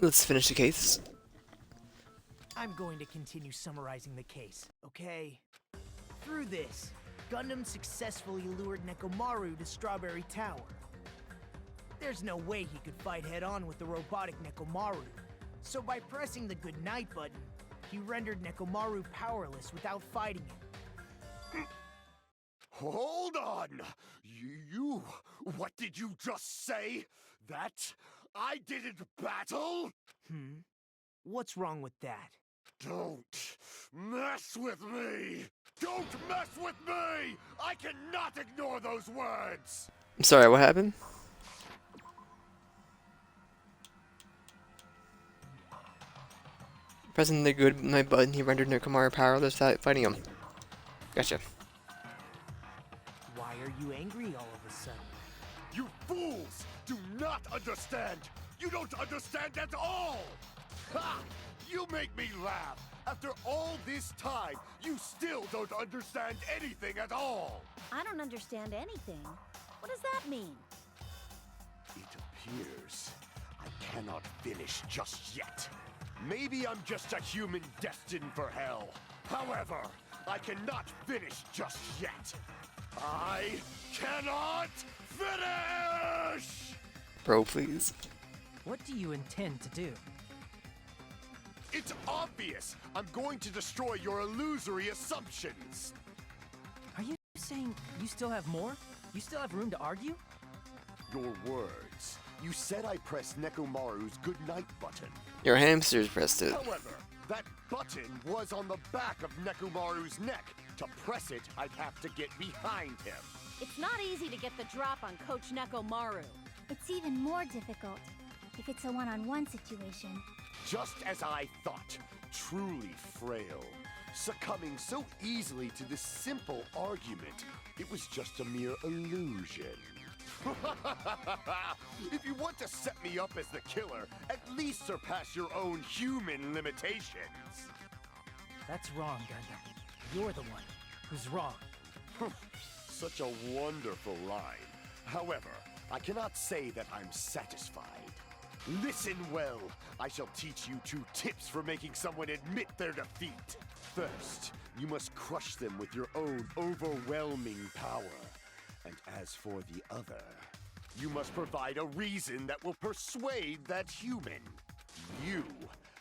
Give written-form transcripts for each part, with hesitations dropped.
Let's finish the case. I'm going to continue summarizing the case, okay? Through this, Gundam successfully lured Nekomaru to Strawberry Tower. There's no way he could fight head-on with the robotic Nekomaru, so by pressing the goodnight button, he rendered Nekomaru powerless without fighting him. Hold on! What did you just say? That I didn't battle? What's wrong with that? Don't mess with me! Don't mess with me! I cannot ignore those words! I'm sorry, what happened? Pressing the good night button, he rendered Nekomaru powerless without fighting him. Gotcha. Why are you angry all of a sudden? You fools do not understand! You don't understand at all! Ha! You make me laugh! After all this time, you still don't understand anything at all! I don't understand anything. What does that mean? It appears I cannot finish just yet. Maybe I'm just a human destined for hell. However, I cannot finish just yet. I cannot finish! Bro, please. What do you intend to do? It's obvious! I'm going to destroy your illusory assumptions! Are you saying you still have more? You still have room to argue? Your words. You said I pressed Nekomaru's goodnight button. Your hamsters pressed it. However, that button was on the back of Nekomaru's neck. To press it, I'd have to get behind him. It's not easy to get the drop on Coach Nekomaru. It's even more difficult if it's a one-on-one situation. Just as I thought, truly frail, succumbing so easily to this simple argument. It was just a mere illusion. If you want to set me up as the killer, at least surpass your own human limitations. That's wrong, Gundam. You're the one who's wrong. Such a wonderful line. However, I cannot say that I'm satisfied. Listen well. I shall teach you 2 tips for making someone admit their defeat. First, you must crush them with your own overwhelming power. And as for the other, you must provide a reason that will persuade that human. You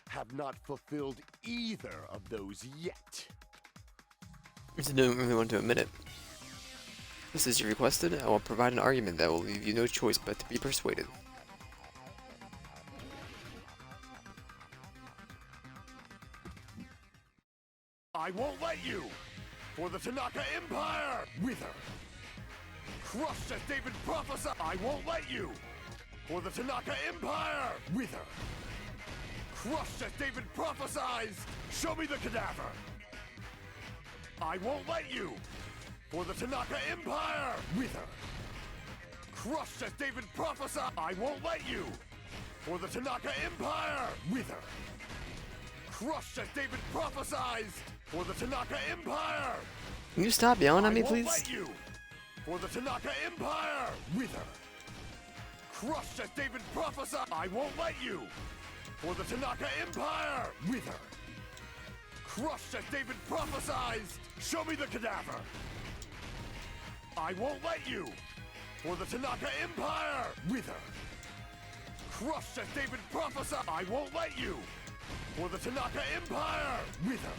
have not fulfilled either of those yet. I don't really want to admit it. Just as you requested, I will provide an argument that will leave you no choice but to be persuaded. I won't let you! For the Tanaka Empire! Wither! Crushed as David prophesied! I won't let you! For the Tanaka Empire! Wither! Crushed as David prophesied! Show me the cadaver! I won't let you! For the Tanaka Empire! Wither! Crushed as David prophesied! I won't let you! For the Tanaka Empire! Wither! Crushed as David prophesied! For the Tanaka Empire! Can you stop yelling at me, I won't please? let you! For the Tanaka Empire! Wither! Crushed as David prophesied! I won't let you! For the Tanaka Empire! Wither! Crushed as David prophesied! Show me the cadaver! I won't let you! For the Tanaka Empire! Wither! Crushed as David prophesied! I won't let you! For the Tanaka Empire! Wither!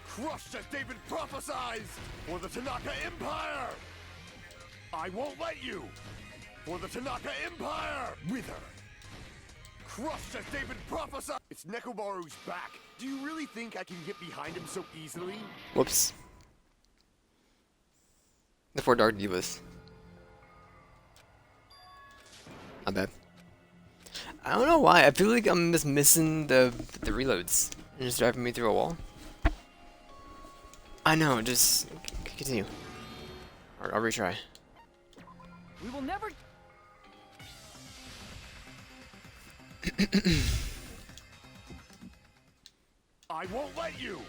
Crushed as David prophesied! For the Tanaka Empire! I won't let you! For the Tanaka Empire! Wither! Crushed as David prophesied! It's Nekomaru's back. Do you really think I can get behind him so easily? Whoops. The 4 Dark Divas. My bad. I don't know why. I feel like I'm just missing the reloads. And just driving me through a wall. I know, just continue. I'll retry. We will never... I won't let you!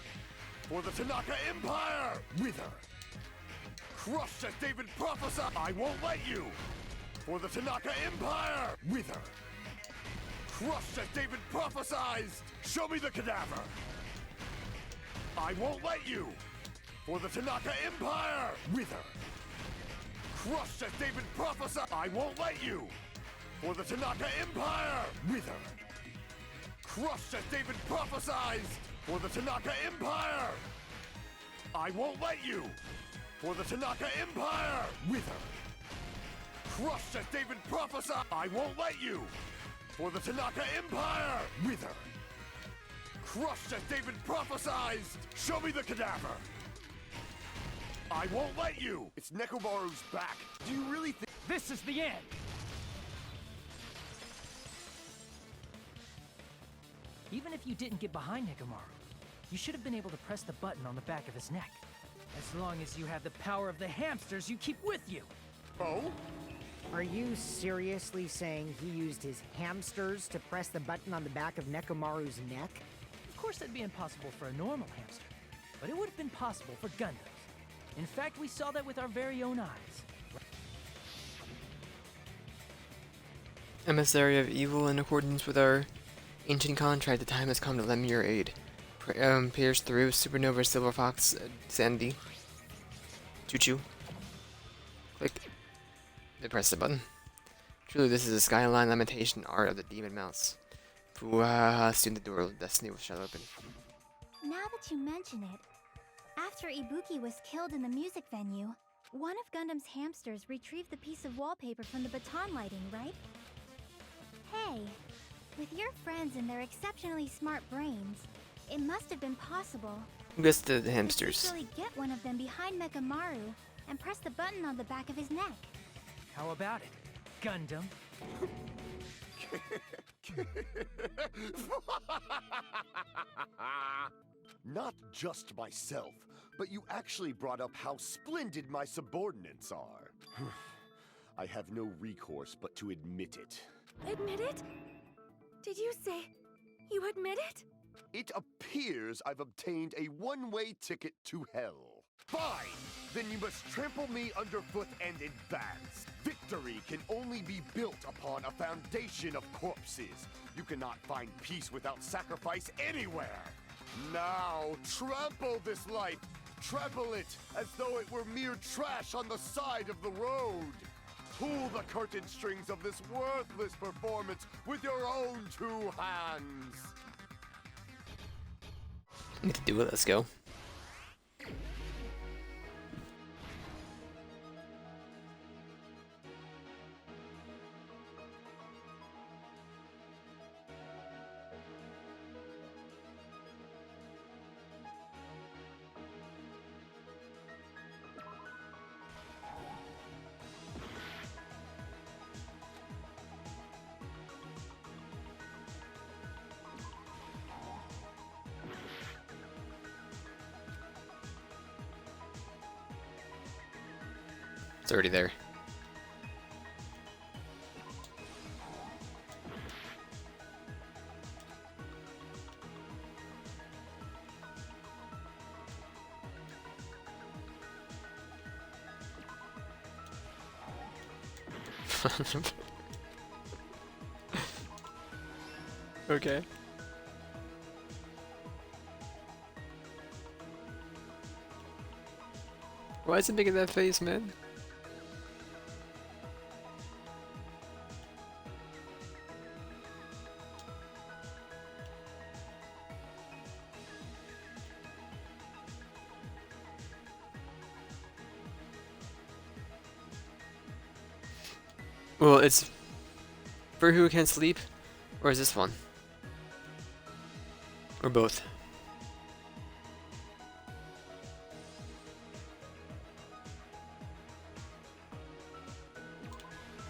For the Tanaka Empire! Wither! Crushed as David prophesied! I won't let you! For the Tanaka Empire! Wither! Crushed as David prophesied! Show me the cadaver! I won't let you! For the Tanaka Empire! Wither! Crushed as David prophesied! I won't let you! For the Tanaka Empire! Wither! Crushed as David prophesied! For the Tanaka Empire! I won't let you! For the Tanaka Empire! Wither! Crushed as David prophesied! I won't let you! For the Tanaka Empire! Wither! Crushed as David prophesied! Show me the cadaver! I won't let you! It's Nekomaru's back! Do you really think— This is the end! Even if you didn't get behind Nekomaru, you should have been able to press the button on the back of his neck. As long as you have the power of the hamsters you keep with you. Oh? Are you seriously saying he used his hamsters to press the button on the back of Nekomaru's neck? Of course that'd be impossible for a normal hamster, but it would have been possible for Gundams. In fact, we saw that with our very own eyes. Emissary of evil, in accordance with our ancient contract, the time has come to lend me your aid. Pierce through Supernova Silver Fox Sandy. Choo-choo. Click. They press the button. Truly, this is a skyline lamentation art of the demon mouse. Soon the door of destiny will shut open. Now that you mention it, after Ibuki was killed in the music venue, one of Gundam's hamsters retrieved the piece of wallpaper from the baton lighting, right? Hey, with your friends and their exceptionally smart brains, it must have been possible Guess the to hamsters. secretly get one of them behind Mekamaru and press the button on the back of his neck. How about it, Gundam? Not just myself, but you actually brought up how splendid my subordinates are. I have no recourse but to admit it. Admit it? Did you say you admit it? It appears I've obtained a one-way ticket to hell. Fine! Then you must trample me underfoot and advance. Victory can only be built upon a foundation of corpses. You cannot find peace without sacrifice anywhere. Now, trample this life. Trample it as though it were mere trash on the side of the road. Pull the curtain strings of this worthless performance with your own two hands. Need to do it, let's go. It's already there. Okay. Why is it making that face, man? Well, it's for who can sleep, or is this one? Or both?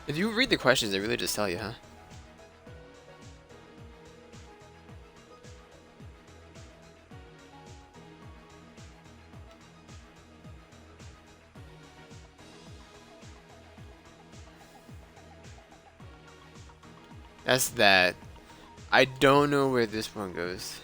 If you read the questions, they really just tell you, huh? That's that. I don't know where this one goes.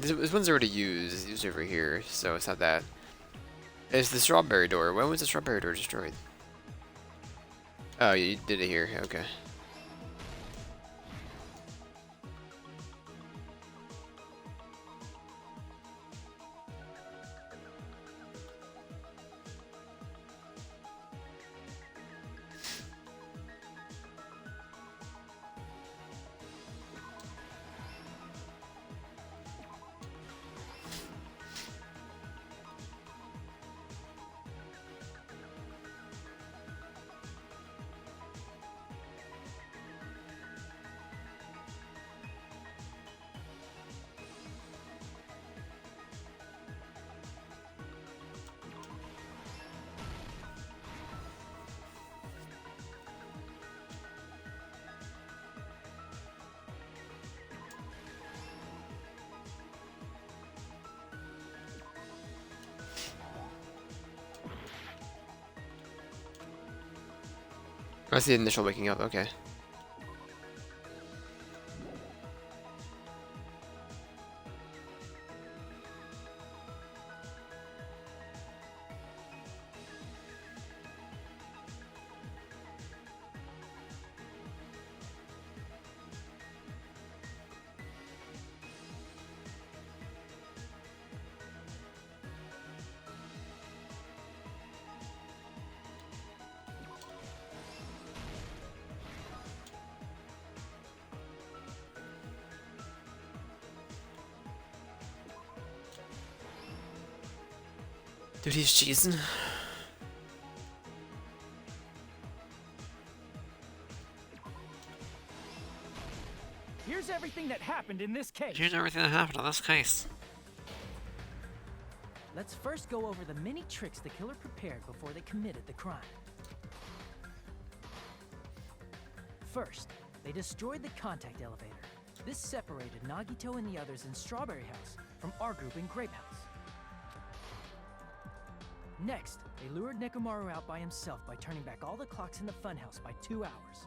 This one's already used. It's used over here, so it's not that. It's the strawberry door. When was the strawberry door destroyed? Oh, you did it here. Okay. That's the initial waking up. Okay. Dude, he's cheesing. Here's everything that happened in this case. Here's everything that happened in this case. Let's first go over the many tricks the killer prepared before they committed the crime. First, they destroyed the contact elevator. This separated Nagito and the others in Strawberry House from our group in Grape House. Next, they lured Nekomaru out by himself by turning back all the clocks in the funhouse by 2 hours.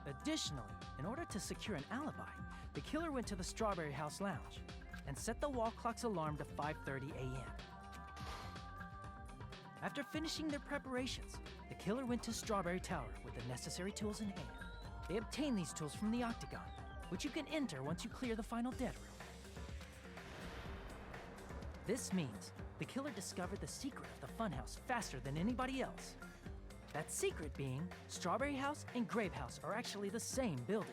Additionally, in order to secure an alibi, the killer went to the Strawberry House lounge and set the wall clock's alarm to 5:30 a.m. After finishing their preparations, the killer went to Strawberry Tower with the necessary tools in hand. They obtained these tools from the Octagon, which you can enter once you clear the final dead room. This means the killer discovered the secret of the funhouse faster than anybody else. That secret being, Strawberry House and Grape House are actually the same building.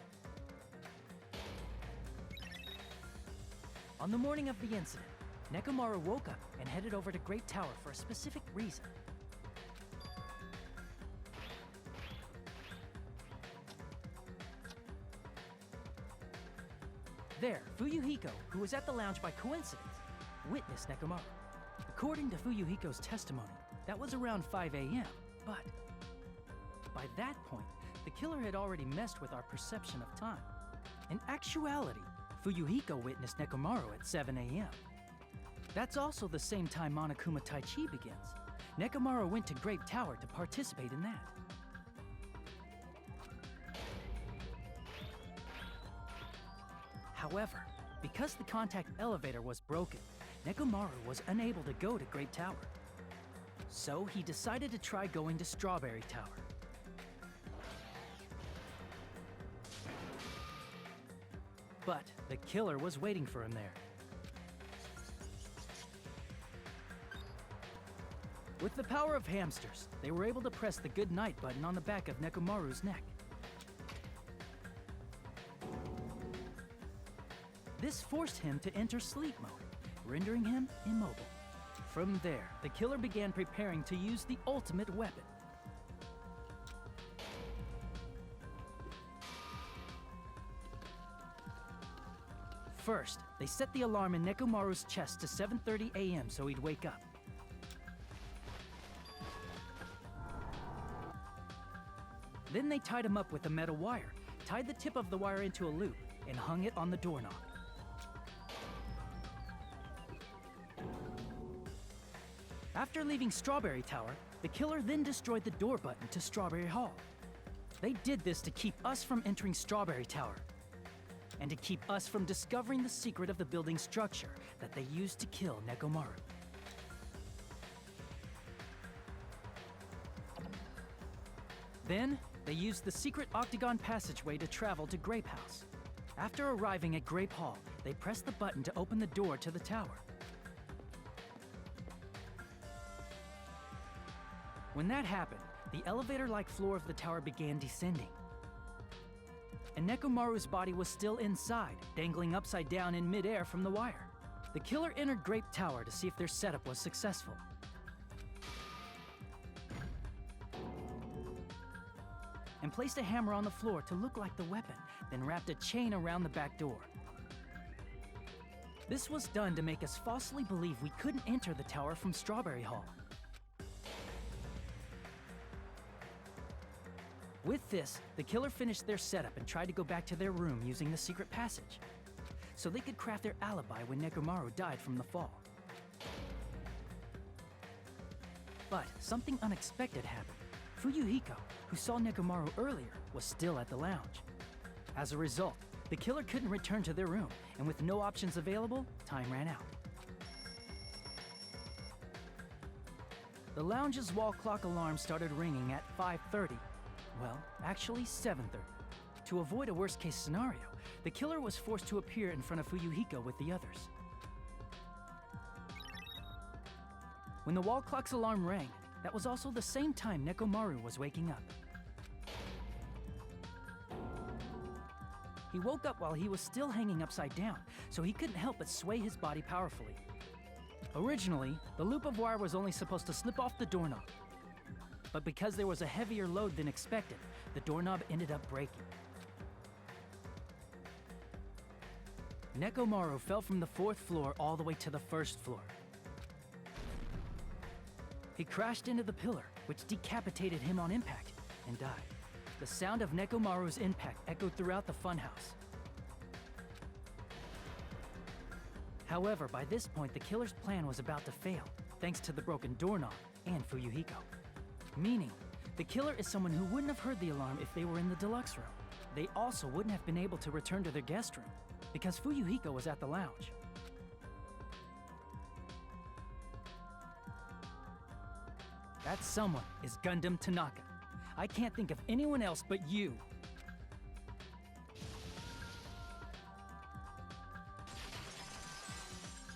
On the morning of the incident, Nekomaru woke up and headed over to Grape Tower for a specific reason. There, Fuyuhiko, who was at the lounge by coincidence, witnessed Nekomaru. According to Fuyuhiko's testimony, that was around 5 a.m., but by that point, the killer had already messed with our perception of time. In actuality, Fuyuhiko witnessed Nekomaru at 7 a.m. That's also the same time Monokuma Taichi begins. Nekomaru went to Grape Tower to participate in that. However, because the contact elevator was broken, Nekomaru was unable to go to Grape Tower. So he decided to try going to Strawberry Tower. But the killer was waiting for him there. With the power of hamsters, they were able to press the good night button on the back of Nekomaru's neck. This forced him to enter sleep mode, rendering him immobile. From there, the killer began preparing to use the ultimate weapon. First, they set the alarm in Nekomaru's chest to 7:30 a.m. so he'd wake up. Then they tied him up with a metal wire, tied the tip of the wire into a loop, and hung it on the doorknob. After leaving Strawberry Tower, the killer then destroyed the door button to Strawberry Hall. They did this to keep us from entering Strawberry Tower. and to keep us from discovering the secret of the building structure that they used to kill Nekomaru. Then, they used the secret octagon passageway to travel to Grape House. After arriving at Grape Hall, they pressed the button to open the door to the tower. When that happened, the elevator-like floor of the tower began descending. And Nekomaru's body was still inside, dangling upside down in midair from the wire. The killer entered Grape Tower to see if their setup was successful. And placed a hammer on the floor to look like the weapon, then wrapped a chain around the back door. This was done to make us falsely believe we couldn't enter the tower from Strawberry Hall. With this, the killer finished their setup and tried to go back to their room using the secret passage, so they could craft their alibi when Nekomaru died from the fall. But something unexpected happened. Fuyuhiko, who saw Nekomaru earlier, was still at the lounge. As a result, the killer couldn't return to their room, and with no options available, time ran out. The lounge's wall clock alarm started ringing at 5:30. Well, actually 7:30. To avoid a worst-case scenario, the killer was forced to appear in front of Fuyuhiko with the others. When the wall clock's alarm rang, that was also the same time Nekomaru was waking up. He woke up while he was still hanging upside down, so he couldn't help but sway his body powerfully. Originally, the loop of wire was only supposed to slip off the doorknob. But because there was a heavier load than expected, the doorknob ended up breaking. Nekomaru fell from the 4th floor all the way to the 1st floor. He crashed into the pillar, which decapitated him on impact, and died. The sound of Nekomaru's impact echoed throughout the funhouse. However, by this point, the killer's plan was about to fail, thanks to the broken doorknob and Fuyuhiko. Meaning, the killer is someone who wouldn't have heard the alarm if they were in the deluxe room. They also wouldn't have been able to return to their guest room, because Fuyuhiko was at the lounge. That someone is Gundam Tanaka. I can't think of anyone else but you.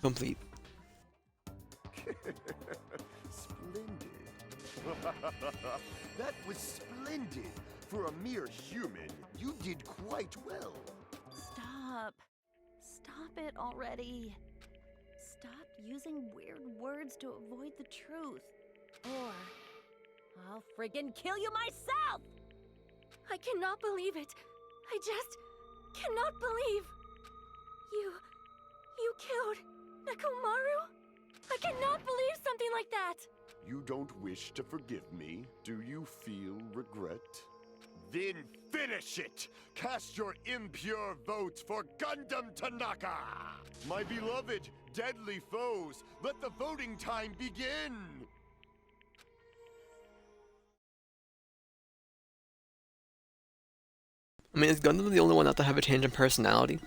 Complete. Splendid. That was splendid. For a mere human, you did quite well. Stop. Stop it already. Stop using weird words to avoid the truth. Or I'll friggin' kill you myself! I cannot believe it. I just cannot believe. You killed Nekomaru? I cannot believe something like that. You don't wish to forgive me? Do you feel regret? Then finish it! Cast your impure votes for Gundam Tanaka! My beloved, deadly foes, let the voting time begin! I mean, is Gundam the only one not to have a change in personality?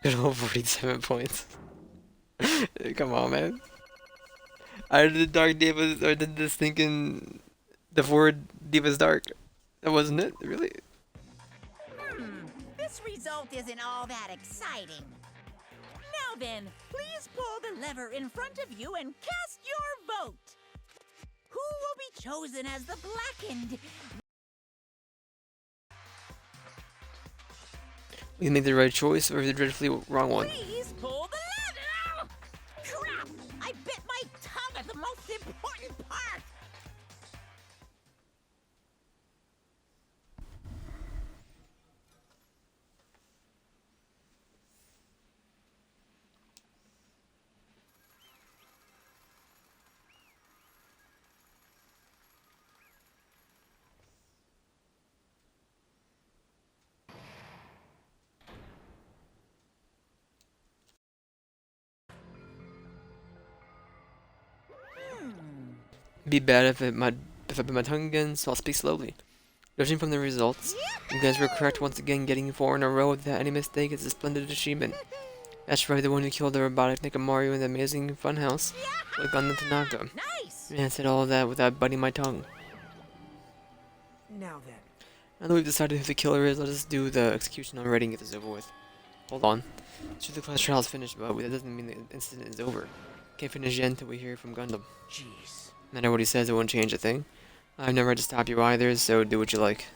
Good old 47 points. Come on, man. I did the Dark Divas, or did this thinking the forward Divas Dark. That wasn't it, really? This result isn't all that exciting. Now then, please pull the lever in front of you and cast your vote. Who will be chosen as the blackened? We made the right choice or the dreadfully wrong one. Please pull the lever! Crap! I bit my tongue at the most important part! Be bad if I bit my tongue again, so I'll speak slowly. Judging from the results, you guys were correct once again. Getting 4 in a row without any mistake is a splendid achievement. That's right, the one who killed the robotic Mario in the amazing funhouse with Gundam Tanaka. Nice! Man, I said all of that without biting my tongue. Now then. Now that we've decided who the killer is, let us do the execution already and get this over with. Hold on. Sure, the class trial is finished, but that doesn't mean the incident is over. Can't finish yet until we hear from Gundam. Jeez. No matter what he says, it won't change a thing. I've never had to stop you either, so do what you like.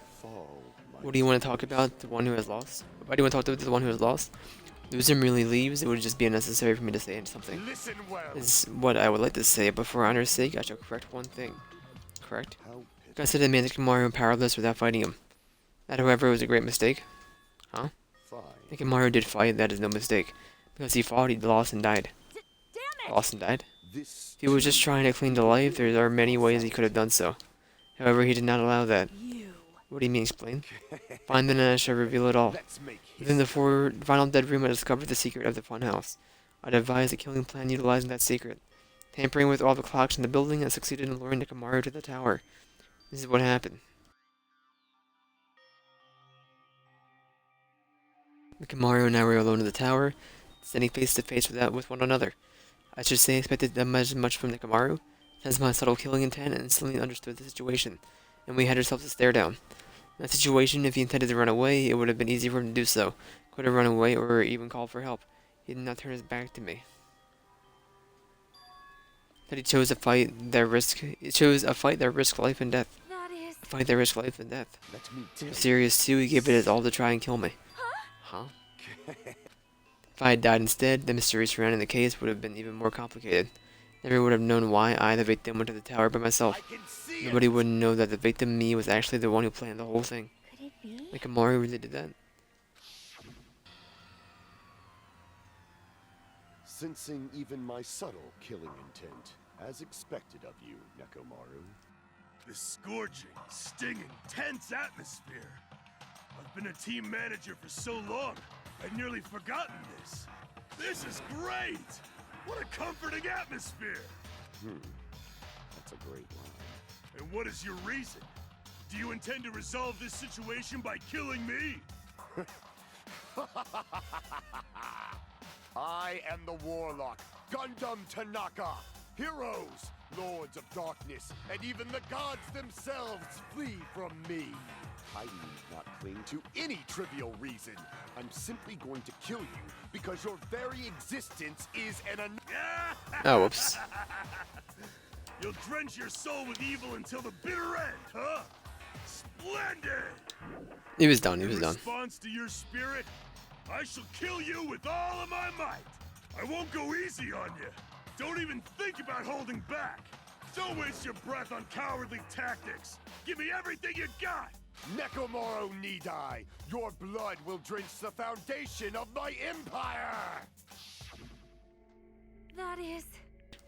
What do you want to talk about? The one who has lost? Why do you want to talk to the one who has lost? Loser merely leaves. It would just be unnecessary for me to say something. Listen well. Is what I would like to say, but for honor's sake, I shall correct one thing. Correct? I said I made Mario powerless without fighting him. That, however, was a great mistake. Huh? Thinking Mario did fight, that is no mistake. Because he fought, he lost and died. Damn it! Lost and died? If he was just trying to cling to life, there are many ways he could have done so. However, he did not allow that. What do you mean, explain? Fine, then I shall reveal it all. Within the final dead room, I discovered the secret of the funhouse. I devised a killing plan utilizing that secret. Tampering with all the clocks in the building, I succeeded in luring Nekomaru to the tower. This is what happened. Nekomaru and I were alone in the tower, standing face to face with one another. I should say I expected as much from Nekomaru, as my subtle killing intent, and instantly understood the situation, and we had ourselves a stare down. In that situation, if he intended to run away, it would have been easy for him to do so. Could have run away or even called for help. He did not turn his back to me. That he chose a fight that risked life and death. That is... A fight that risked life and death. He was serious too. He gave it his all to try and kill me. Huh? If I had died instead, the mystery surrounding the case would have been even more complicated. Never would have known why I, the victim, went to the tower by myself. Nobody would know that the victim, me, was actually the one who planned the whole thing. Could it be? Like Amari really did that. Sensing even my subtle killing intent, as expected of you, Nekomaru. The scorching, stinging, tense atmosphere. I've been a team manager for so long, I'd nearly forgotten this. This is great! What a comforting atmosphere! That's a great line. And what is your reason? Do you intend to resolve this situation by killing me? I am the Warlock, Gundam Tanaka. Heroes, Lords of Darkness, and even the gods themselves flee from me. I need not cling to any trivial reason. I'm simply going to kill you because your very existence is an Oh, whoops. You'll drench your soul with evil until the bitter end, huh? Splendid! He was done, he was In done. response to your spirit, I shall kill you with all of my might. I won't go easy on you. Don't even think about holding back. Don't waste your breath on cowardly tactics. Give me everything you got. Nekomaru Nidai. Your blood will drench the foundation of my empire. That is...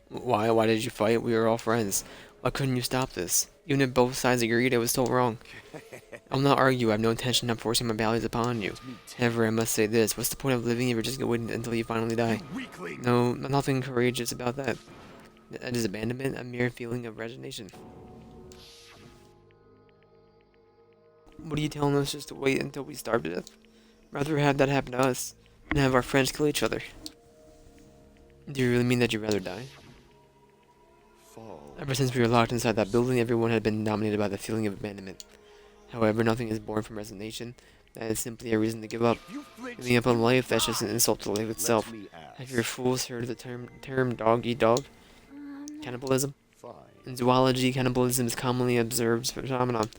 Why? Why did you fight? We were all friends. Why couldn't you stop this? Even if both sides agreed, it was still wrong. I'll not argue. I have no intention of forcing my values upon you. However, I must say this. What's the point of living if you're just going to wait until you finally die? No, nothing courageous about that. That is abandonment, a mere feeling of resignation. What are you telling us just to wait until we starve to death? Rather have that happen to us, than have our friends kill each other. Do you really mean that you'd rather die? Ever since we were locked inside that building, everyone had been dominated by the feeling of abandonment. However, nothing is born from resignation. That is simply a reason to give up. Giving up on life, that's just an insult to life itself. Have your fools heard of the term dog eat dog? Cannibalism? In zoology, cannibalism is commonly observed phenomenon.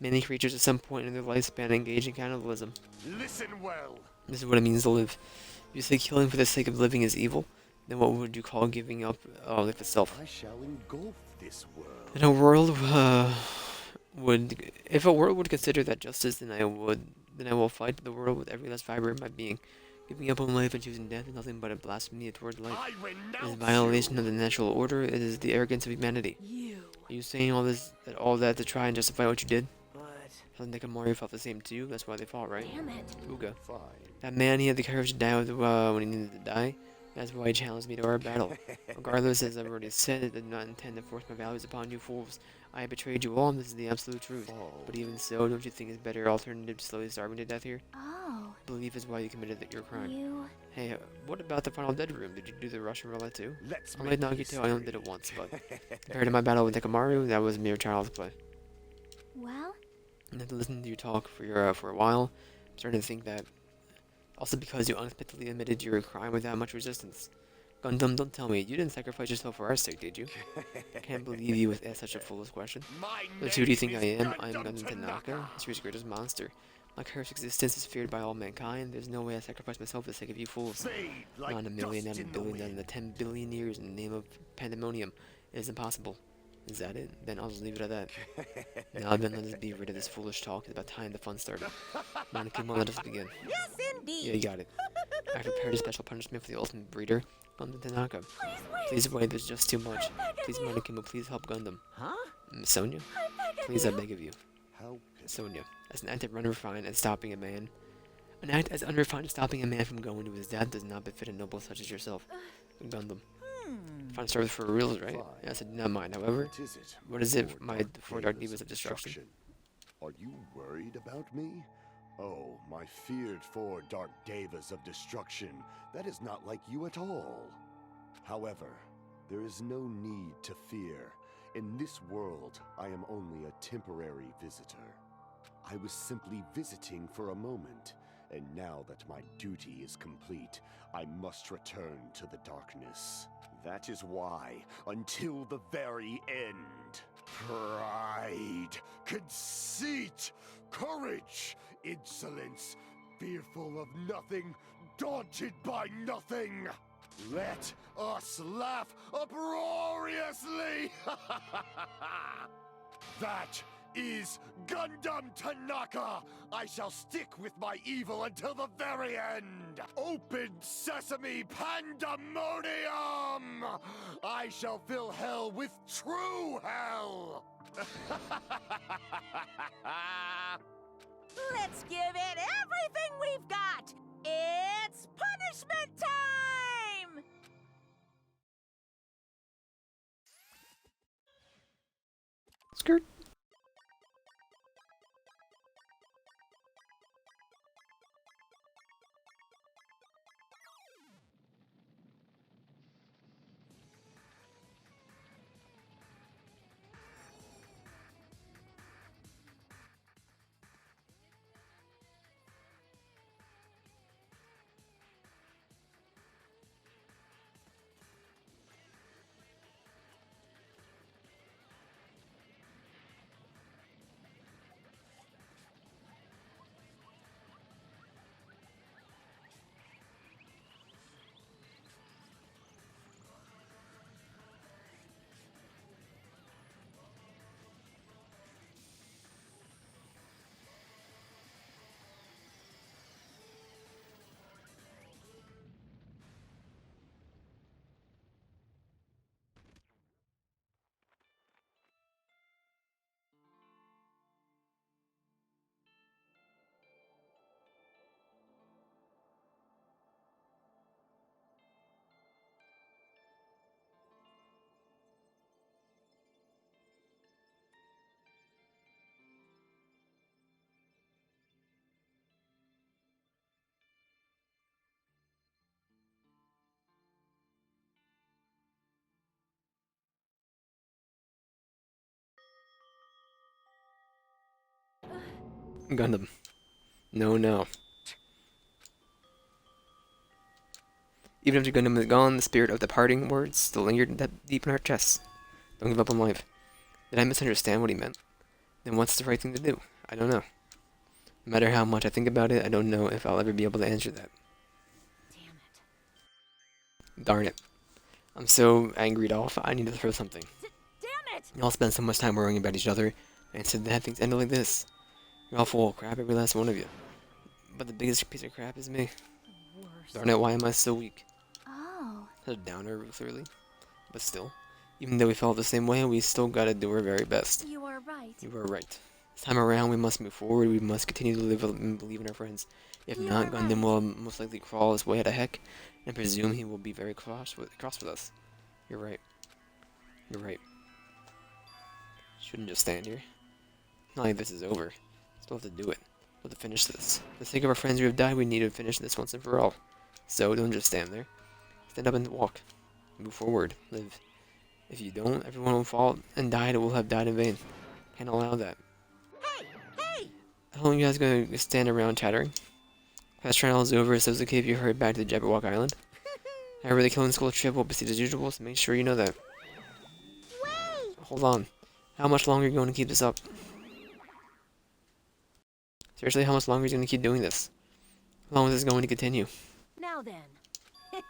Many creatures at some point in their lifespan engage in cannibalism. Listen well. This is what it means to live. If you say killing for the sake of living is evil, then what would you call giving up life itself? I shall engulf this world. In a world, if a world would consider that justice, then I will fight the world with every last fiber of my being. Giving up on life and choosing death is nothing but a blasphemy towards life. It is a violation of the natural order. It is the arrogance of humanity. Are you saying all that to try and justify what you did? But Nekomaru felt the same too. That's why they fought, right? Damn it. Uga. That man, he had the courage to die when he needed to die. That's why he challenged me to our battle. Regardless, as I've already said, I did not intend to force my values upon you fools. I have betrayed you all, and this is the absolute truth. But even so, don't you think it's better alternative to slowly starving to death here? Oh, Belief is why you committed your crime. you... Hey, what about the final dead room? Did you do the Russian roulette too? Let's Unlike make Nagito, I only did history. it once, but compared to my battle with Nekomaru, that was mere child's play. Well, And after listening to you talk for a while, I'm starting to think that also because you unexpectedly admitted your crime without much resistance. Gundam, don't tell me, you didn't sacrifice yourself for our sake, did you? I can't believe you would ask such a foolish question. My But who do you think I name am? is I am Gundam Tanaka, history's greatest monster. My cursed existence is feared by all mankind. There's no way I sacrifice myself for the sake of you fools. Fade like Not in a million, dust not in a in the billion, not in wind. the 10 billion years in the name of pandemonium. It is impossible. Is that it? Then I'll just leave it at that. Now then, let us be rid of this foolish talk. It's about time the fun started. Monokuma, let us begin. Yes, Yeah, indeed. you got it. I prepared a special punishment for the ultimate breeder, Gundam Tanaka. Please wait. Please wait, there's just too much. I beg of Please, you. Monokuma, please help Gundam. Huh? Sonia? I beg of Please, you. I beg of you. How Sonia, as an act of unrefined and stopping a man, an act as unrefined as stopping a man from going to his death does not befit a noble such as yourself. Gundam. Fine service for reals, right? Fine. Yes, I do not mind. However, What is it? what is it, Four my dark four dark devas divas of destruction? Are you worried about me? Oh, my feared 4 dark devas of destruction. That is not like you at all. However, there is no need to fear. In this world, I am only a temporary visitor. I was simply visiting for a moment, and now that my duty is complete, I must return to the darkness. That is why, until the very end, pride, conceit, courage, insolence, fearful of nothing, daunted by nothing. Let us laugh uproariously! That is Gundam Tanaka! I shall stick with my evil until the very end! Open sesame pandemonium! I shall fill hell with true hell! Let's give it everything we've got. It's punishment time! Skirt. Gundam. No, no. Even after Gundam is gone, the spirit of the parting words still lingered deep in our chests. Don't give up on life. Did I misunderstand what he meant? Then what's the right thing to do? I don't know. No matter how much I think about it, I don't know if I'll ever be able to answer that. Damn it. Darn it. I'm so angry off, I need to throw something. Damn it! Y'all spend so much time worrying about each other, and instead to have things end like this. You're all full of crap, every last one of you. But the biggest piece of crap is me. Worse. Darn it, why am I so weak? Oh, That's a downer, clearly. But still, even though we felt the same way, we still gotta do our very best. You are right. You were right. This time around, we must move forward. We must continue to live and believe in our friends. If You not, are Gundam right. will most likely crawl his way out of heck, and presume he will be very cross with us. You're right. You're right. Shouldn't just stand here. Not like this is over. Still have to do it. We'll have to finish this. For the sake of our friends who have died, we need to finish this once and for all. So, don't just stand there. Stand up and walk. Move forward. Live. If you don't, everyone will fall and die and will have died in vain. Can't allow that. Hey! Hey! How long are you guys gonna stand around chattering? Class trial is over, so it's okay if you hurry back to Jabberwock Island. However, the killing school trip will proceed as usual, so make sure you know that. Wait! Hold on. How much longer are you going to keep this up? Seriously, how much longer are you going to keep doing this? How long is this going to continue? Now then.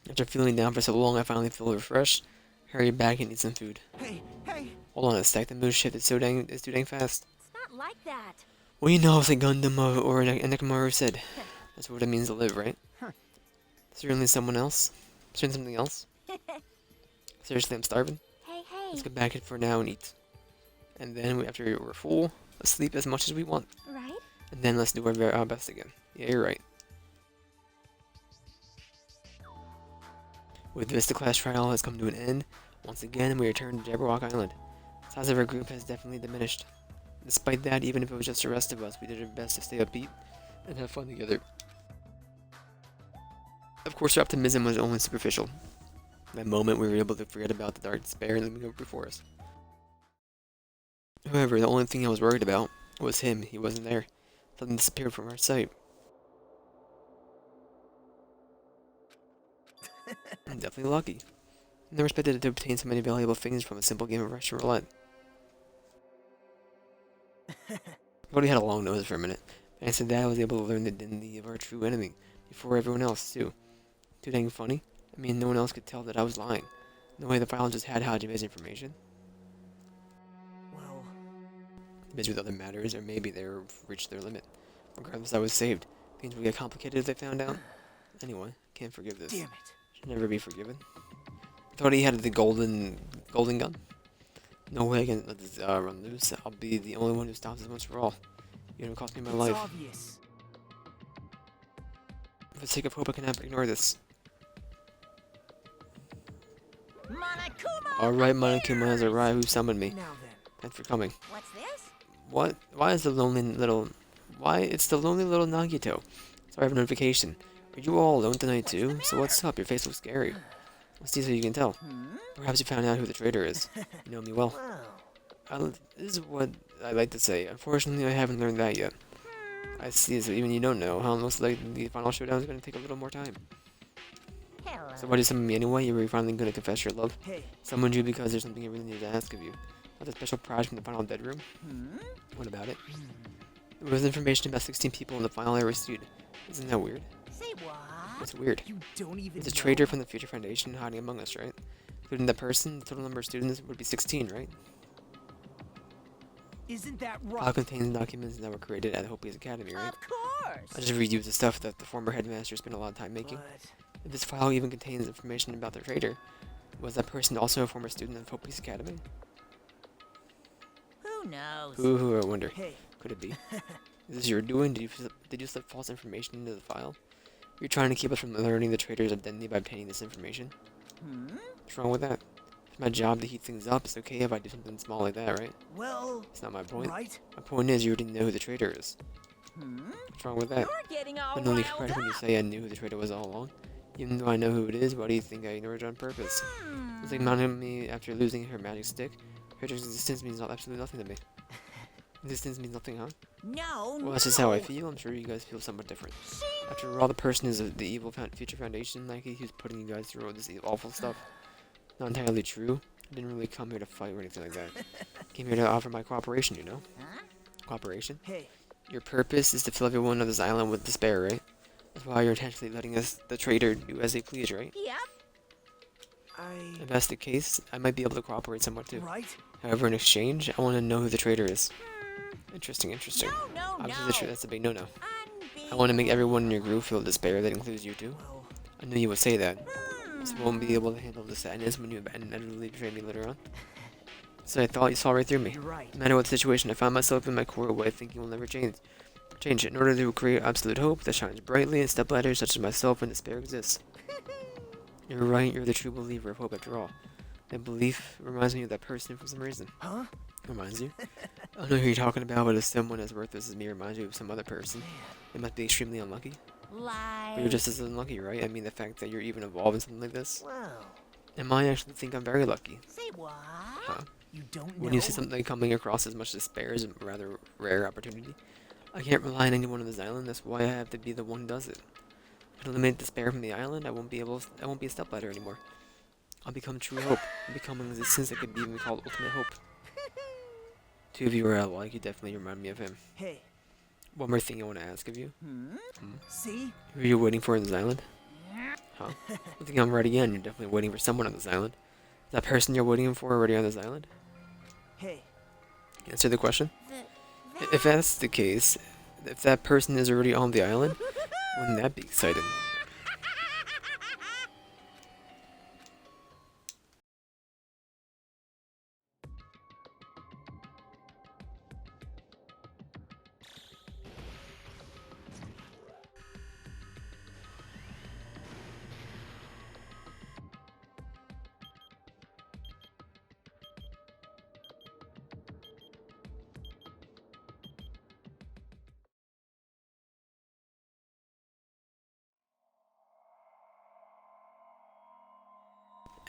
After feeling down for so long, I finally feel refreshed. Hurry back and eat some food. Hey, hey! Hold on a sec, the mood shift is too dang fast. It's not like that. Well, you know what the Gundam or Nekomaru said. That's what it means to live, right? Huh. Certainly someone else? Certainly something else? Seriously, I'm starving. Hey, hey! Let's get back in for now and eat. And then, after we're full, let's sleep as much as we want. Right? And then let's do our best again. Yeah, you're right. With this, the class trial has come to an end. Once again, we return to Jabberwock Island. The size of our group has definitely diminished. Despite that, even if it was just the rest of us, we did our best to stay upbeat and have fun together. Of course, our optimism was only superficial. In that moment, we were able to forget about the dark despair looming before us. However, the only thing I was worried about was him. He wasn't there. Something disappeared from our sight. I'm definitely lucky. I never expected to obtain so many valuable things from a simple game of Russian roulette. I already had a long nose for a minute. Thanks to that, I was able to learn the identity of our true enemy before everyone else, too. Too dang funny. I mean, no one else could tell that I was lying. No way the file just had Hajime's information. Well... Busy with other matters, or maybe they reached their limit. Regardless, I was saved. Things would get complicated if they found out. Anyway, can't forgive this. Damn it. Should never be forgiven. I thought he had the golden gun. No way I can let this run loose. I'll be the only one who stops this once for all. You're gonna cost me my life. It's obvious. For the sake of hope, I cannot ignore this. Monokuma! Alright, Monokuma has arrived. Who summoned me? Now then. Thanks for coming. What's this? What? Why is the lonely little... Why? It's the lonely little Nagito. Sorry, I have a notification. Are you all alone tonight too? So what's up? Your face looks scary. Let's see so you can tell. Perhaps you found out who the traitor is. You know me well. This is what I like to say. Unfortunately, I haven't learned that yet. I see, so even you don't know. How it looks like the final showdown is going to take a little more time. Hello. So why did you summon me anyway? You were finally going to confess your love. Hey. Summoned you because there's something I really need to ask of you. About the special prize from the final dead room? What about it? There was information about 16 people in the final I received. Isn't that weird? Say what? It's weird. You don't even It's a know. traitor from the Future Foundation hiding among us, right? Including that person, the total number of students would be 16, right? Isn't that File right? contains documents that were created at Hopi's Academy, right? Of course. I just reviewed the stuff that the former headmaster spent a lot of time making. But If this file even contains information about the traitor, was that person also a former student of Hopi's Academy? Who knows? Ooh, I wonder. hey, Could it be? Is this your doing? Did you slip false information into the file? You're trying to keep us from learning the traitor's identity by obtaining this information? What's wrong with that? It's my job to heat things up. It's okay if I do something small like that, right? well, It's not my point. right? My point is you already know who the traitor is. What's wrong with that? You're getting all I'm only riled correct when you up. say I knew who the traitor was all along. Even though I know who it is, why do you think I ignored it on purpose? It's like mounting me after losing her magic stick. Her existence means absolutely nothing to me. Existence means nothing, huh? No, Well, that's just how I feel. I'm sure you guys feel somewhat different. After all, the person is the evil Future Foundation, like he's putting you guys through all this awful stuff. Not entirely true. I didn't really come here to fight or anything like that. Came here to offer my cooperation, you know? Huh? Cooperation? Hey, Your purpose is to fill everyone on this island with despair, right? That's why you're intentionally letting us, the traitor, do as they please, right? Yep. If that's the case, I might be able to cooperate somewhat too. right? However, in exchange, I want to know who the traitor is. Interesting, interesting. No, Obviously, that's a big no-no. I'm being... I want to make everyone in your group feel despair. That includes you too. Well, I knew you would say that. So I won't be able to handle the sadness when you abandon and utterly betray me later on. So I thought you saw right through me. you're right. No matter what situation, I find myself in my core way of thinking will never change. Change it in order to create absolute hope that shines brightly and step ladders such as myself when despair exists. You're right, you're the true believer of hope after all. That belief reminds me of that person for some reason. Huh? Reminds you? I don't know who you're talking about, but if someone as worthless as me reminds you of some other person, it must be extremely unlucky. Lie. But you're just as unlucky, right? I mean, the fact that you're even involved in something like this. Well, Oh. I actually think I'm very lucky. Say what? Huh? you don't know. When you see something coming across as much despair as a rather rare opportunity, I can't rely on anyone on this island. That's why I have to be the one who does it. If I eliminate despair from the island, I won't be a stepladder anymore. I'll become true hope. I'll become an existence that could be even called ultimate hope. Two of you are alike. You definitely remind me of him. Hey. One more thing I want to ask of you. See? Who are you waiting for on this island? Huh? I think I'm right again. You're definitely waiting for someone on this island. Is that person you're waiting for already on this island? Hey. Answer the question. If that's the case, if that person is already on the island, wouldn't that be exciting?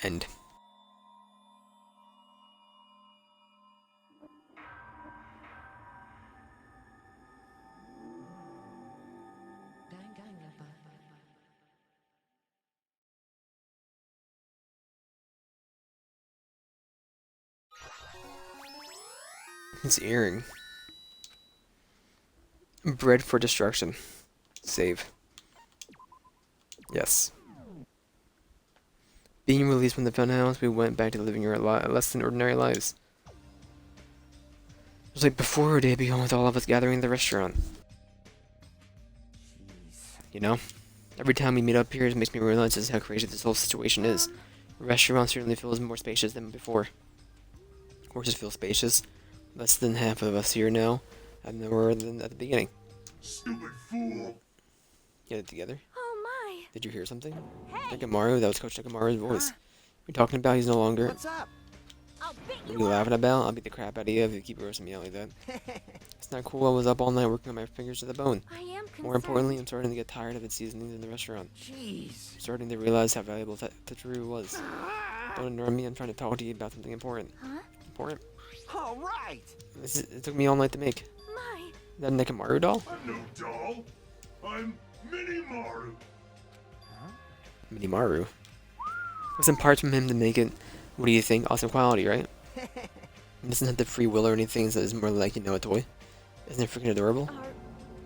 End. Danganronpa. His earring. Bred for destruction. Save. Yes. Being released from the funhouse, we went back to living our less than ordinary lives. Just like before our day began with all of us gathering in the restaurant. You know? Every time we meet up here, it makes me realize just how crazy this whole situation is. The restaurant certainly feels more spacious than before. Of course it feels spacious. Less than half of us here now have more than at the beginning. Stupid fool! Get it together. Oh my! Did you hear something? Hey! Nekamaru, that was Coach Nekamaru's voice. What are you talking about? He's no longer. What's up? I'll beat What are you you up. laughing about? I'll beat the crap out of you if you keep roasting me out like that. It's not cool. I was up all night working on my fingers to the bone. I am concerned. More importantly, I'm starting to get tired of its seasonings in the restaurant. Jeez. I'm starting to realize how valuable Tetru was. Don't ignore me. I'm trying to talk to you about something important. Huh? Important? All right. It took me all night to make. My! Is that a Nekamaru doll? I'm no doll. I'm Minimaru. Minimaru. With some parts from him to make it, what do you think? Awesome quality, right? It doesn't have the free will or anything, so it's more like, you know, a toy. Isn't it freaking adorable? Are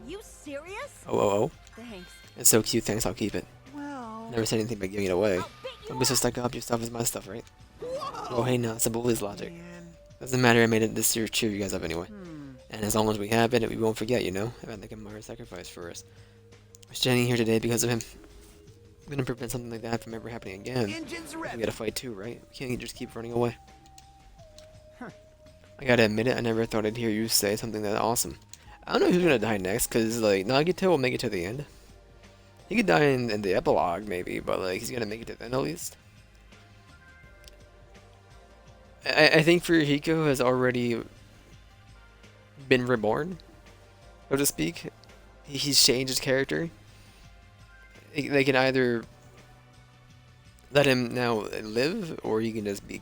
you serious? Oh. Thanks. It's so cute, thanks, I'll keep it. Well. Never said anything about giving it away. I'll beat you Don't be so up. stuck up, your stuff is my stuff, right? Whoa. Oh, hey, no, it's a bully's logic. Man. Doesn't matter, I made it this year to cheer you guys up anyway. Hmm. And as long as we have it, we won't forget, you know, about Nekamaru's sacrifice for us. We're standing here today because of him. I'm gonna prevent something like that from ever happening again. Engines We ready. gotta fight too, right? We can't just keep running away. Huh. I gotta admit it, I never thought I'd hear you say something that awesome. I don't know who's gonna die next, cause like Nagito will make it to the end. He could die in the epilogue maybe, but like he's gonna make it to the end at least. I think Furihiko has already been reborn, so to speak. He's changed his character. They can either let him now live, or he can just be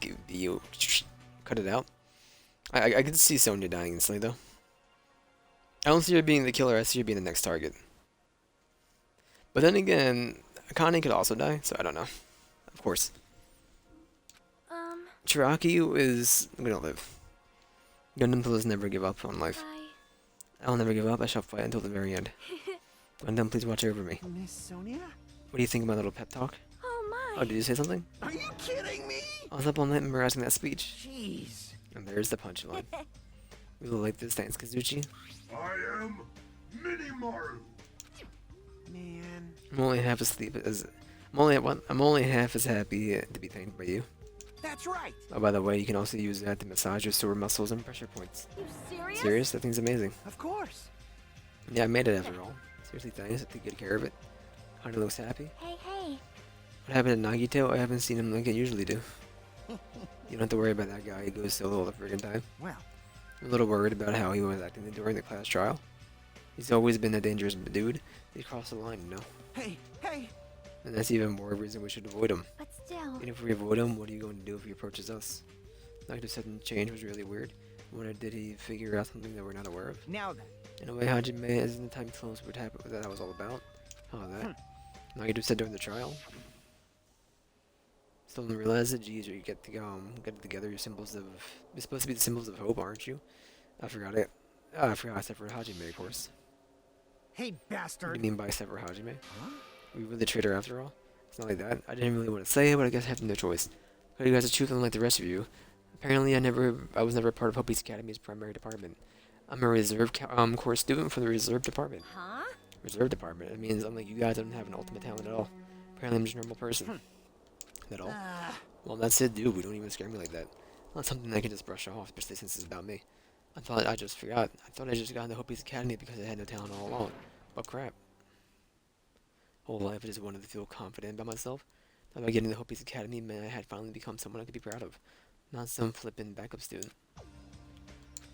cut it out. I could see Sonya dying instantly though. I don't see her being the killer. I see her being the next target. But then again, Akane could also die, so I don't know. Of course. Chiraki is gonna live. Gundam pillars never give up on life. Bye. I'll never give up. I shall fight until the very end. Gundam, please watch over me. Miss Sonia? What do you think of my little pep talk? Oh my! Oh, did you say something? Are you kidding me? I was up all night memorizing that speech. Jeez. And there's the punchline. We will like this, thanks, Kazuchi. I am Minimaru. Man. I'm only half asleep as I'm only half as happy to be thanked by you. That's right. Oh, by the way, you can also use that to massage your sore muscles and pressure points. You serious? Serious? That thing's amazing. Of course. Yeah, I made it after all. Seriously, thanks. I take good care of it. Kinda looks happy. Hey, What happened to Nagito? I haven't seen him like I usually do. You don't have to worry about that guy. He goes solo all the friggin' time. Well, I'm a little worried about how he was acting during the class trial. He's always been a dangerous dude. He crossed the line, you know? Hey, hey! And that's even more reason we should avoid him. But still, And if we avoid him, what are you going to do if he approaches us? Nagito's sudden change was really weird. What did he figure out something that we're not aware of? now then. In a way, Hajime isn't the time close what happened that was all about. How that? Nagito said during the trial. Still didn't realize it. Geez, you get it together. Your symbols of you're supposed to be the symbols of hope, aren't you? I forgot it. I forgot except for Hajime, of course. Hey, What bastard. do you mean by except for Hajime? Huh? Are we really traitor after all? It's not like that. I didn't really want to say it, but I guess I have no choice. But you guys are truth unlike the rest of you. Apparently, I was never part of Hopi's Academy's primary department. I'm a reserve course student for the reserve department. Huh? Reserve department. It means unlike you guys, I don't have an ultimate talent at all. Apparently, I'm just a normal person. That all? Well, that's it, dude. We don't even scare me like that. Not something I can just brush off, especially since it's about me. I thought I just forgot. I thought I just got into Hopi's Academy because I had no talent all along. But crap. Whole life I just wanted to feel confident about myself. Now by getting into Hopi's Academy meant I had finally become someone I could be proud of. Not some flippin' backup student.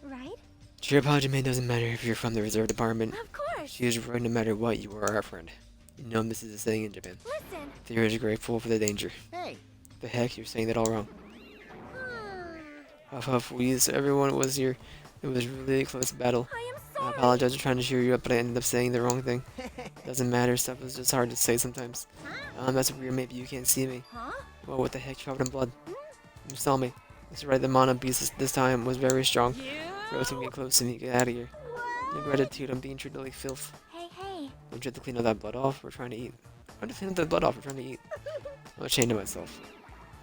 right? Cheer up, Hajime. Doesn't matter if you're from the reserve department. Of course. She is right no matter what. You are our friend. You know this is a saying in Japan. Listen. Theory is grateful for the danger. Hey. The heck, you're saying that all wrong. Huff huff wheeze, everyone was here. It was really a close battle. I am I sorry. apologize for trying to cheer you up, but I ended up saying the wrong thing. Doesn't matter, stuff is just hard to say sometimes. That's weird, maybe you can't see me. Huh? Well, what the heck, covered in blood? You saw me. That's right, the mana beast this time was very strong. Rose, get close to me, get out of here. No gratitude, I'm being treated like filth. Hey, hey. Don't you have to clean all that blood off? We're trying to eat. I'm just cleaning that blood off, we're trying to eat. I'm ashamed of myself.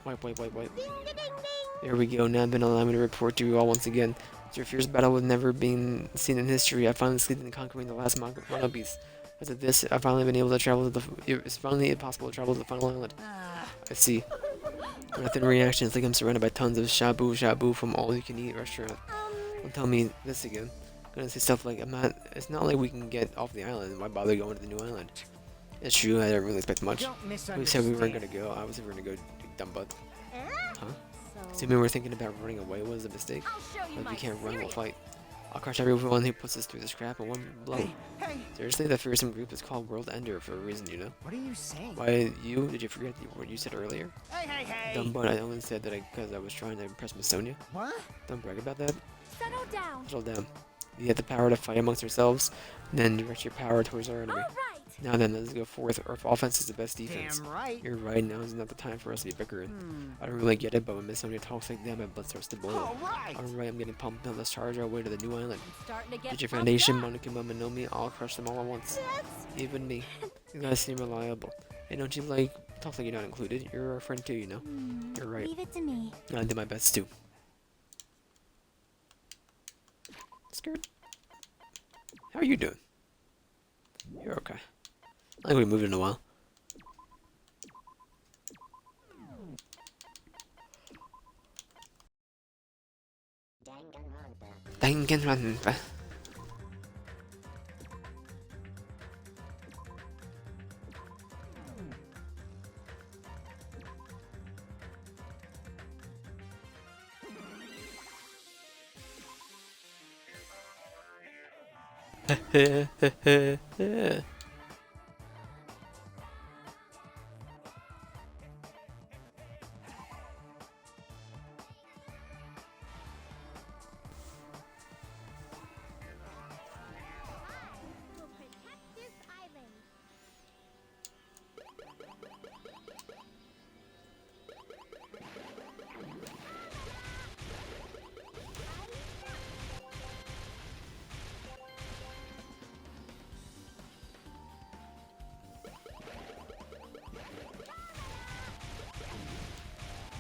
Wipe, wipe, wipe, wipe. There we go, now then allow me to report to you all once again. It's your fierce battle with never been seen in history. I finally succeeded in conquering the last Mono Beast. As of this, I've finally been able to travel to it's finally possible to travel to the final island. I see. Nothing reaction, it's like I'm surrounded by tons of shabu from all-you-can-eat restaurant. Don't tell me this again. I'm gonna say stuff like, it's not like we can get off the island. Why bother going to the new island? It's true, I didn't really expect much. Don't We misunderstand. said we weren't gonna go. I was gonna go, dumb butt. Huh? Assuming we're thinking about running away was a mistake. I'll show you But if my we can't run, we'll serious- fight. I'll crush everyone who puts us through this crap in one blow. Hey. Seriously, the fearsome group is called World Ender for a reason, you know? What are you saying? Why, you? Did you forget what you said earlier? Hey. Dumb butt, I only said that because I was trying to impress Miss Sonia. What? Don't brag about that. Settle down. Settle down. You have the power to fight amongst ourselves, then direct your power towards our enemy. All right. Now then, let's go forth. Our offense is the best defense. Damn right. You're right, now is not the time for us to be bickering. I don't really get it, but when Miss Sonia talks like that, my blood starts to boil. All right. Alright, I'm getting pumped. Now let's charge our way to the new island. Starting to get Get your pumped foundation, up. Monokuma Minomi, I'll crush them all at once. Even me. You guys seem reliable. Hey, don't you talk like you're not included? You're our friend too, you know? You're right. Leave it to me. I did my best too. Skirt. How are you doing? You're okay. I think we moved in a while. Danganronpa.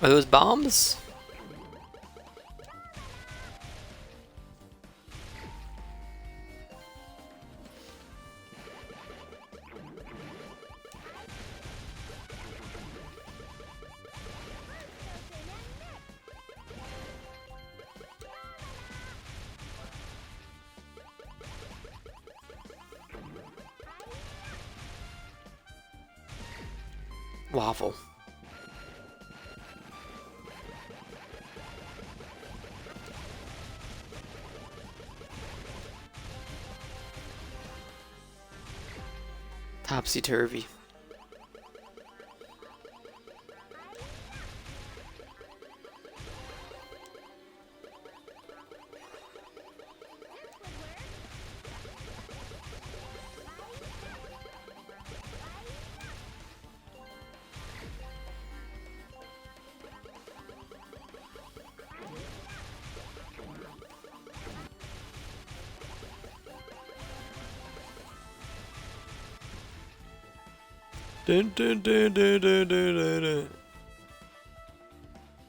Are those bombs? Waffle. Topsy-turvy. Dun, dun, dun, dun, dun, dun, dun, dun.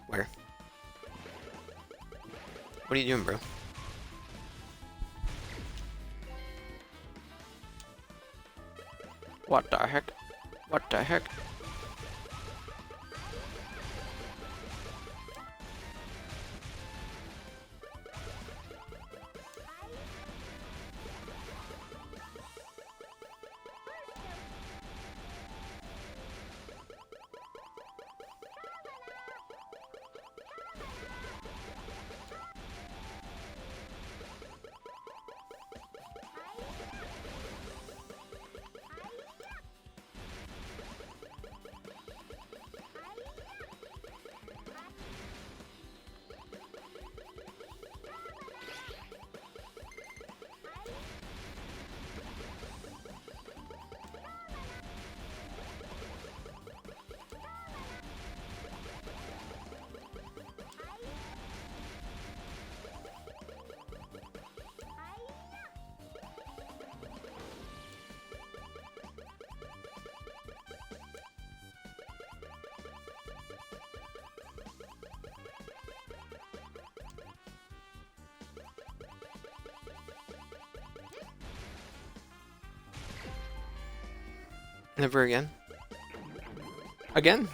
Where? What are you doing, bro? What the heck? What the heck? Never again. Again?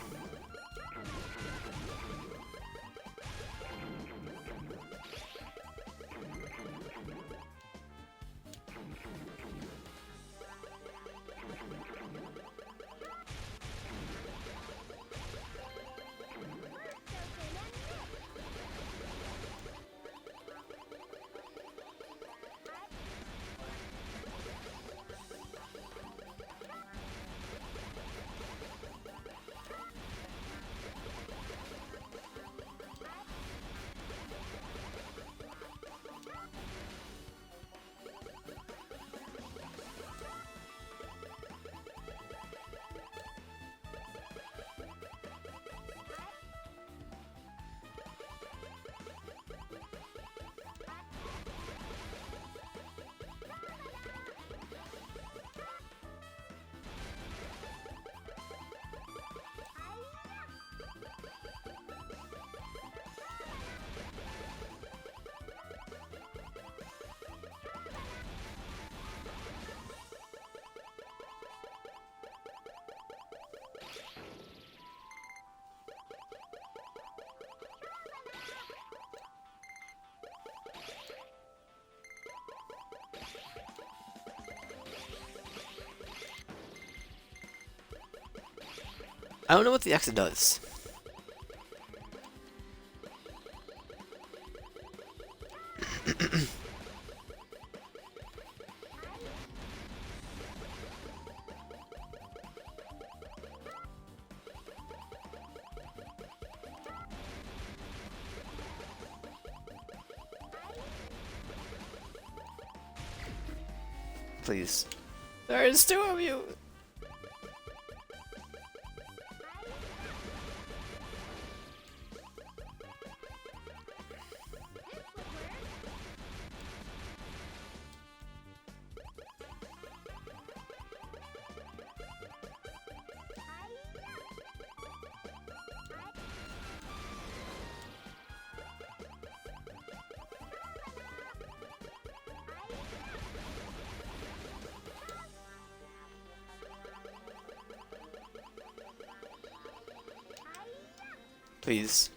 I don't know what the exit does. Please. There's two of you! Please.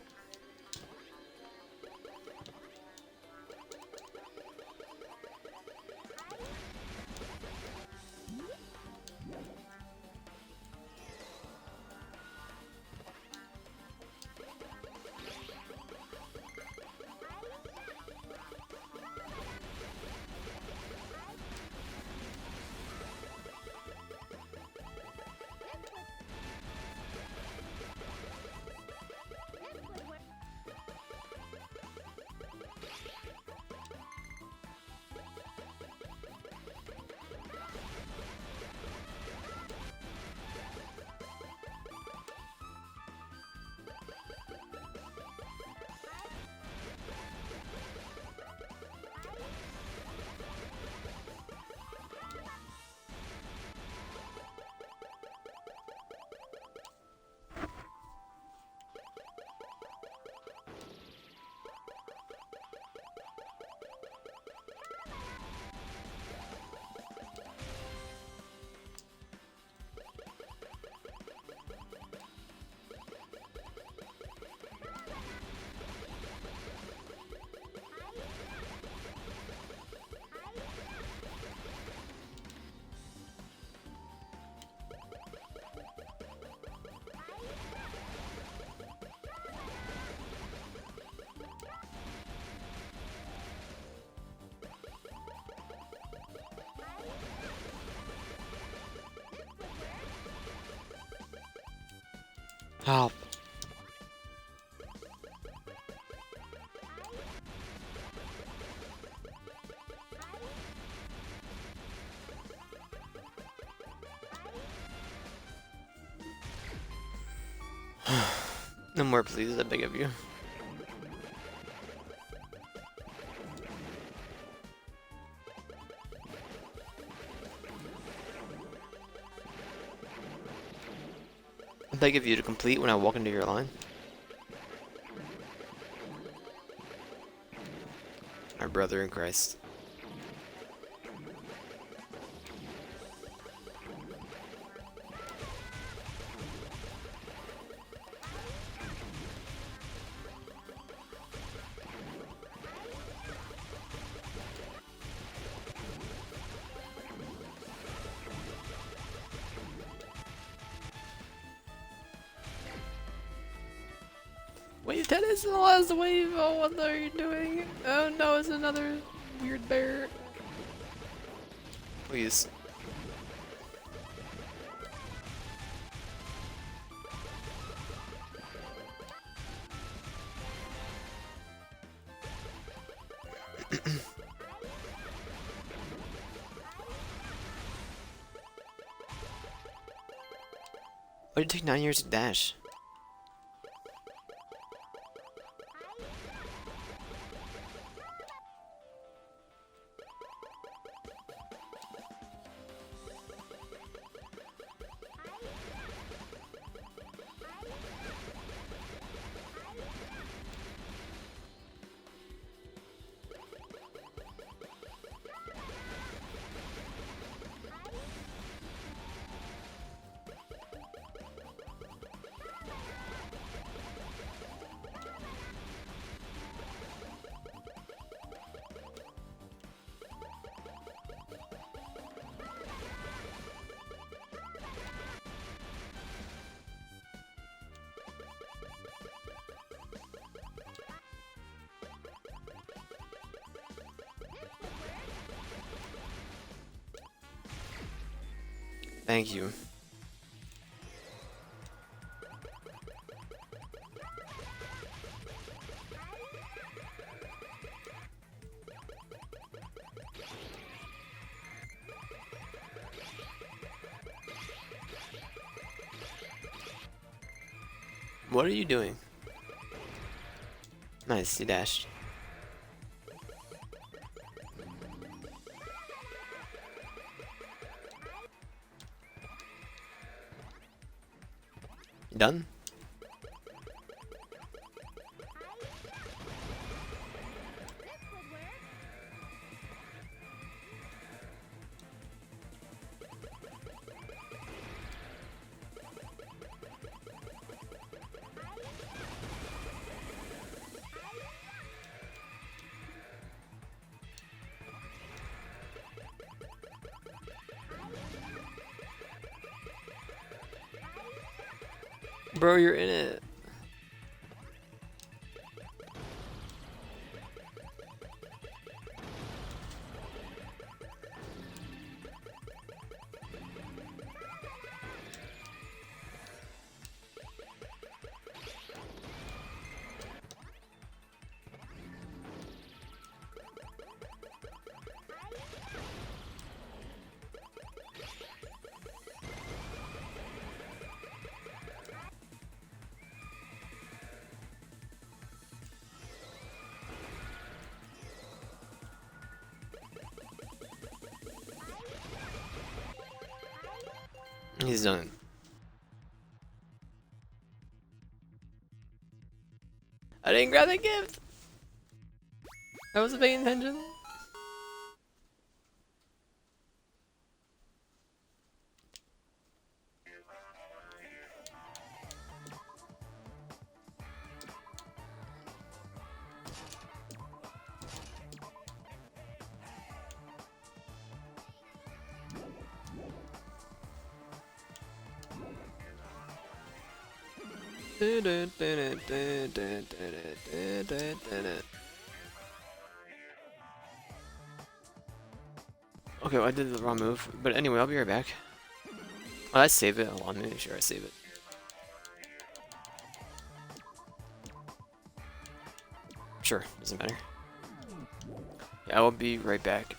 Help. No more, please, I beg of you. I beg of you to complete when I walk into your line. Our brother in Christ. Wave tennis is the last wave. Oh, what are you doing? Oh no, it's another weird bear. Please. Why did it take 9 years to dash? Thank you. What are you doing? Nice, you dashed. You done? Bro, you're in it. He's done. I didn't grab the gift. I wasn't paying attention. Okay, well, I did the wrong move, but anyway, I'll be right back. Oh, I save it. Hold on, make sure I save it. Sure, doesn't matter. Yeah, I will be right back.